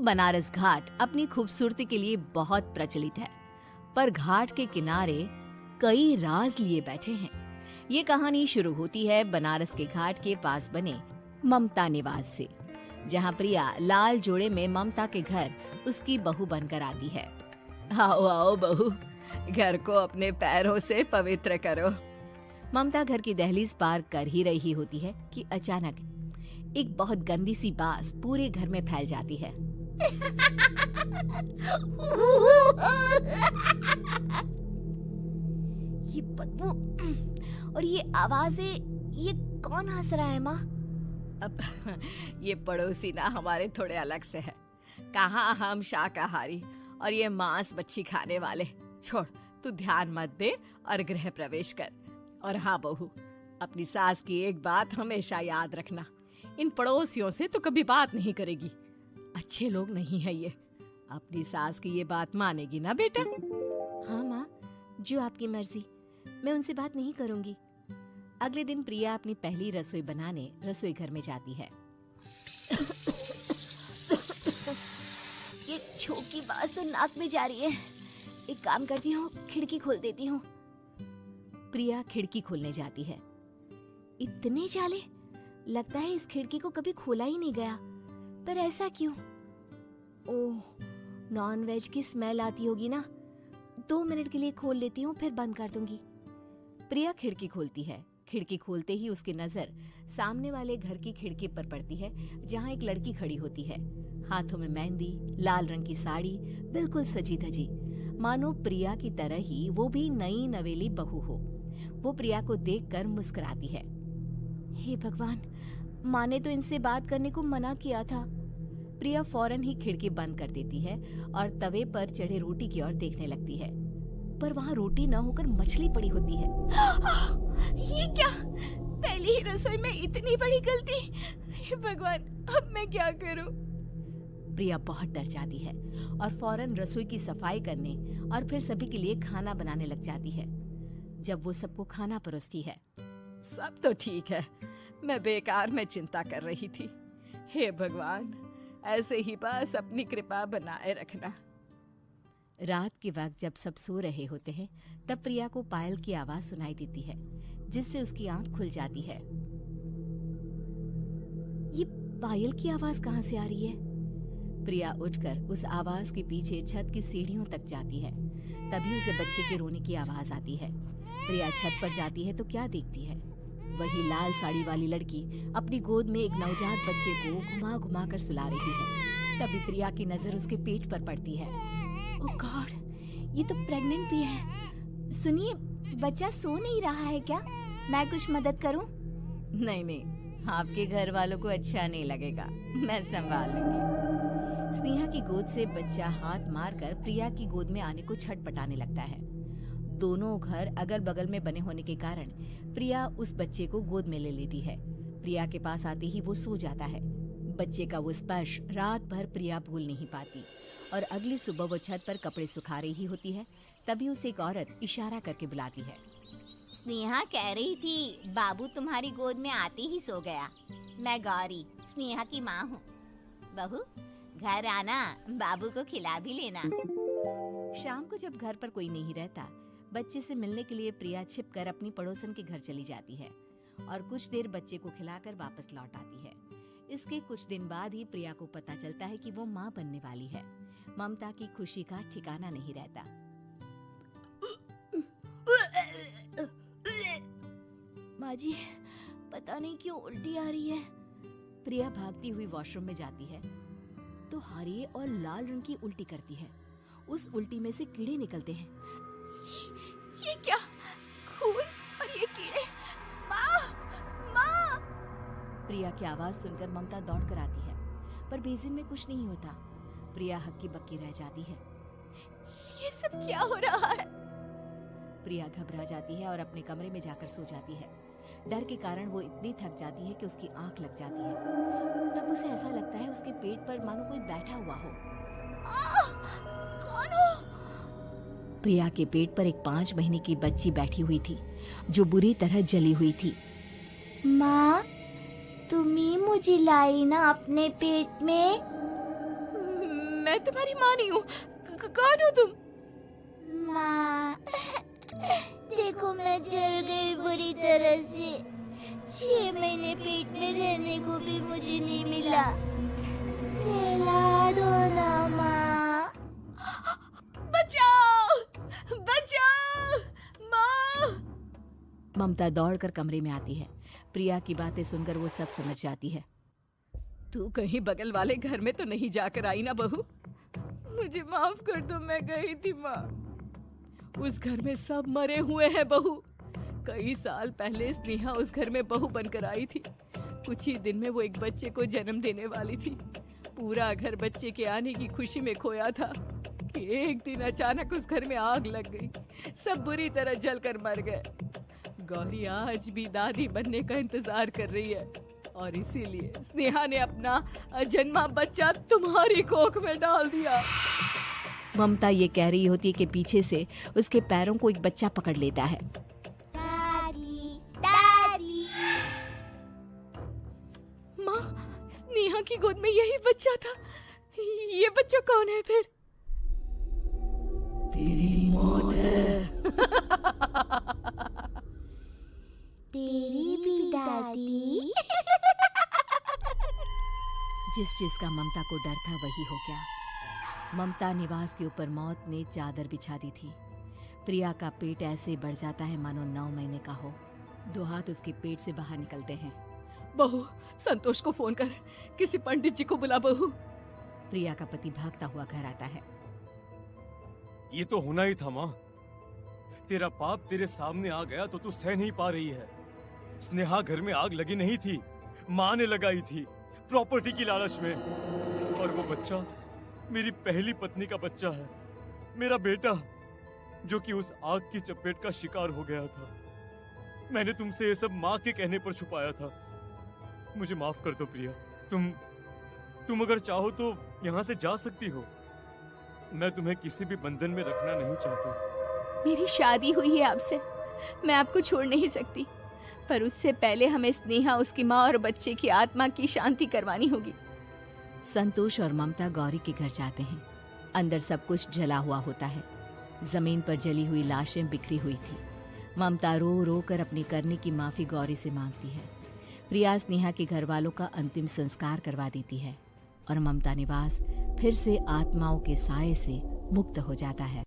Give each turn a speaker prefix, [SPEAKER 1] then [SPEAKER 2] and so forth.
[SPEAKER 1] बनारस घाट अपनी खूबसूरती के लिए बहुत प्रचलित है, पर घाट के किनारे कई राज लिए बैठे हैं। ये कहानी शुरू होती है बनारस के घाट के पास बने ममता निवास से, जहाँ प्रिया लाल जोड़े में ममता के घर उसकी बहू बनकर आती है। आओ आओ बहू, घर को अपने पैरों से पवित्र करो। ममता घर की दहलीज पार कर ही रही होती है कि अचानक एक बहुत गंदी सी बास पूरे घर में फैल जाती है।
[SPEAKER 2] ये बदबू और ये आवाजें, ये कौन हंस रहा है माँ?
[SPEAKER 1] अब ये पड़ोसी ना हमारे थोड़े अलग से है। कहाँ हम शाकाहारी और ये मांस मच्छी खाने वाले। छोड़, तू ध्यान मत दे और गृह प्रवेश कर। और हाँ बहू, अपनी सास की एक बात हमेशा याद रखना, इन पड़ोसियों से तो कभी बात नहीं करेगी। अच्छे लोग नहीं है ये। अपनी सास की ये बात मानेगी ना बेटा?
[SPEAKER 2] हाँ माँ, जो आपकी मर्जी, मैं उनसे बात नहीं करूंगी।
[SPEAKER 1] अगले दिन प्रिया अपनी पहली रसोई बनाने रसोई घर में जाती है।
[SPEAKER 2] ये छोकी बात तो नाक में जा रही है। एक काम करती हूँ, खिड़की खोल देती हूँ।
[SPEAKER 1] प्रिया खिड़की खोलने जाती है।
[SPEAKER 2] इतने जाले, लगता है इस खिड़की को कभी खोला ही नहीं गया। पर ऐसा क्यों? ओह, नॉन वेज की स्मेल आती होगी ना। 2 मिनट के लिए खोल लेती हूँ, फिर बंद कर दूंगी।
[SPEAKER 1] प्रिया खिड़की खोलती है। खिड़की खोलते ही उसकी नजर सामने वाले घर की खिड़की पर पड़ती है, जहाँ एक लड़की खड़ी होती है, हाथों में मेहंदी, लाल रंग की साड़ी, बिल्कुल सजी धजी, मानो प्रिया की तरह ही वो भी नई नवेली बहू हो। वो प्रिया को देखकर मुस्कुराती है।
[SPEAKER 2] हे भगवान, माँ ने तो इनसे बात करने को मना किया था।
[SPEAKER 1] प्रिया फौरन ही खिड़की बंद कर देती है और तवे पर चढ़े रोटी की ओर देखने लगती है, पर वहाँ रोटी न होकर मछली पड़ी होती है।
[SPEAKER 2] ये क्या? पहली ही रसोई में इतनी बड़ी गलती। हे भगवान, अब मैं क्या करूं?
[SPEAKER 1] प्रिया बहुत डर जाती है और फौरन रसोई की सफाई करने और फिर सभी के लिए खाना बनाने लग जाती है। जब वो सबको खाना परोसती है, सब तो ठीक है, मैं बेकार में चिंता कर रही थी। हे भगवान, ऐसे ही बस अपनी कृपा बनाए रखना। रात के वक्त जब सब सो रहे होते हैं, तब प्रिया को पायल की आवाज सुनाई देती है, जिससे उसकी आंख खुल जाती है।
[SPEAKER 2] ये पायल की आवाज कहाँ से आ रही है?
[SPEAKER 1] प्रिया उठकर उस आवाज के पीछे छत की सीढ़ियों तक जाती है। तभी उसे बच्चे के रोने की आवाज आती है। प्रिया छत पर जाती है तो क्या देखती है? वही लाल साड़ी वाली लड़की अपनी गोद में एक नवजात बच्चे को घुमा घुमा कर सुला रही है। तभी प्रिया की नजर उसके पेट पर पड़ती है।
[SPEAKER 2] ओह गॉड, ये तो प्रेग्नेंट भी है। सुनिए, बच्चा सो नहीं रहा है क्या? मैं कुछ मदद करूं?
[SPEAKER 1] नहीं नहीं, आपके घर वालों को अच्छा नहीं लगेगा, मैं संभाल लूंगी। स्नेहा की गोद से बच्चा हाथ मारकर प्रिया की गोद में आने को छटपटाने लगता है। दोनों घर अगल बगल में बने होने के कारण प्रिया उस बच्चे को गोद में ले लेती है। प्रिया के पास आते ही वो सो जाता है। बच्चे का वो स्पर्श रात भर प्रिया भूल नहीं पाती और अगली सुबह वो छत पर कपड़े सुखा रही होती है। तभी उसे एक औरत इशारा करके बुलाती है।
[SPEAKER 2] स्नेहा कह रही थी बाबू तुम्हारी गोद में आते ही सो गया। मैं गौरी, स्नेहा की माँ हूँ। बहू, घर आना, बाबू को खिला भी लेना।
[SPEAKER 1] शाम को जब घर पर कोई नहीं रहता, बच्चे से मिलने के लिए प्रिया छिपकर अपनी पड़ोसन के घर चली जाती है और कुछ देर बच्चे को खिलाकर वापस लौट आती है। इसके कुछ दिन बाद ही प्रिया को पता चलता है कि वो माँ बनने वाली है। ममता की खुशी का ठिकाना नहीं रहता।
[SPEAKER 2] माँ जी, पता नहीं क्यों उल्टी आ रही है।
[SPEAKER 1] प्रिया भागती हुई वॉशरूम में जाती है तो हरे और लाल रंग की उल्टी करती है। उस उल्टी में से कीड़े निकलते हैं।
[SPEAKER 2] ये क्या? खून और ये कीड़े! माँ! माँ!
[SPEAKER 1] प्रिया की आवाज सुनकर ममता दौड़ कर आती है, पर बेसिन में कुछ नहीं होता। प्रिया हक्की बक्की रह जाती है।
[SPEAKER 2] ये सब क्या हो रहा है?
[SPEAKER 1] प्रिया घबरा जाती है और अपने कमरे में जाकर सो जाती है। डर के कारण वो इतनी थक जाती है कि उसकी आंख लग जाती है। तब उसे ऐसा लगता है उसके पेट पर मानो कोई बैठा हुआ हो।
[SPEAKER 2] कौन हो?
[SPEAKER 1] प्रिया के पेट पर एक 5 महीने की बच्ची बैठी हुई थी, जो बुरी तरह जली हुई थी।
[SPEAKER 2] माँ, तुम ही मुझे लाई ना अपने पेट में?
[SPEAKER 1] मैं तुम्हारी माँ नहीं हूँ। कौन हो तुम?
[SPEAKER 2] माँ, देखो मैं जल गई बुरी तरह से। 6 महीने पेट में रहने को भी मुझे नहीं मिला। सहला दो ना माँ।
[SPEAKER 1] बचाओ, बचाओ, माँ। ममता दौड़कर कमरे में आती है। प्रिया की बातें सुनकर वो सब समझ जाती है। तू कहीं बगल वाले घर में तो नहीं जाकर आई ना बहू? मुझे माफ कर दो, मैं गई थी माँ। उस घर में सब मरे हुए हैं बहू। कई साल पहले स्नेहा उस घर में बहू बनकर आई थी। कुछ ही दिन में वो एक बच्चे को जन्म देने वाली थी। पूरा घर बच्चे के आने की खुशी में खोया था कि एक दिन अचानक उस घर में आग लग गई। सब बुरी तरह जलकर मर गए। गौरी आज भी दादी बनने का इंतजार कर रही है और इसीलिए स्नेहा ने अपना अजन्मा बच्चा तुम्हारी कोख में डाल दिया। ममता ये कह रही होती है कि पीछे से उसके पैरों को एक बच्चा पकड़ लेता है।
[SPEAKER 2] दादी, दादी।
[SPEAKER 1] माँ, स्नेहा की गोद में यही बच्चा था। ये बच्चा कौन है फिर? तेरी मौत है।
[SPEAKER 2] तेरी भी दादी।
[SPEAKER 1] जिस चीज का ममता को डर था वही हो गया। ममता निवास के ऊपर मौत ने चादर बिछा दी थी। प्रिया का पेट ऐसे बढ़ जाता है मानो 9 महीने का हो। 2 हाथ उसके पेट से बाहर निकलते हैं। बहू, संतोष को फोन कर, किसी पंडित जी को बुला बहू। प्रिया का पति भागता हुआ घर आता है।
[SPEAKER 3] ये तो होना ही था माँ। तेरा पाप तेरे सामने आ गया तो तू सह नहीं पा रही है। स्नेहा घर में आग लगी नहीं थी, माँ ने लगाई थी, प्रॉपर्टी की लालच में। और वो बच्चा मेरी पहली पत्नी का बच्चा है, मेरा बेटा, जो कि उस आग की चपेट का शिकार हो गया था। मैंने तुमसे ये सब माँ के कहने पर छुपाया था। मुझे माफ कर दो प्रिया। तुम अगर चाहो तो यहाँ से जा सकती हो। मैं तुम्हें किसी भी बंधन में रखना नहीं चाहता।
[SPEAKER 1] मेरी शादी हुई है आपसे, मैं आपको छोड़ नहीं सकती, पर उससे पहले हमें स्नेहा, उसकी माँ और बच्चे की आत्मा की शांति करवानी होगी। संतोष और ममता गौरी के घर जाते हैं। अंदर सब कुछ जला हुआ होता है। जमीन पर जली हुई लाशें बिखरी हुई थी। ममता रो रो कर अपनी करने की माफी गौरी से मांगती है। प्रिया स्नेहा के घर वालों का अंतिम संस्कार करवा देती है और ममता निवास फिर से आत्माओं के साए से मुक्त हो जाता है।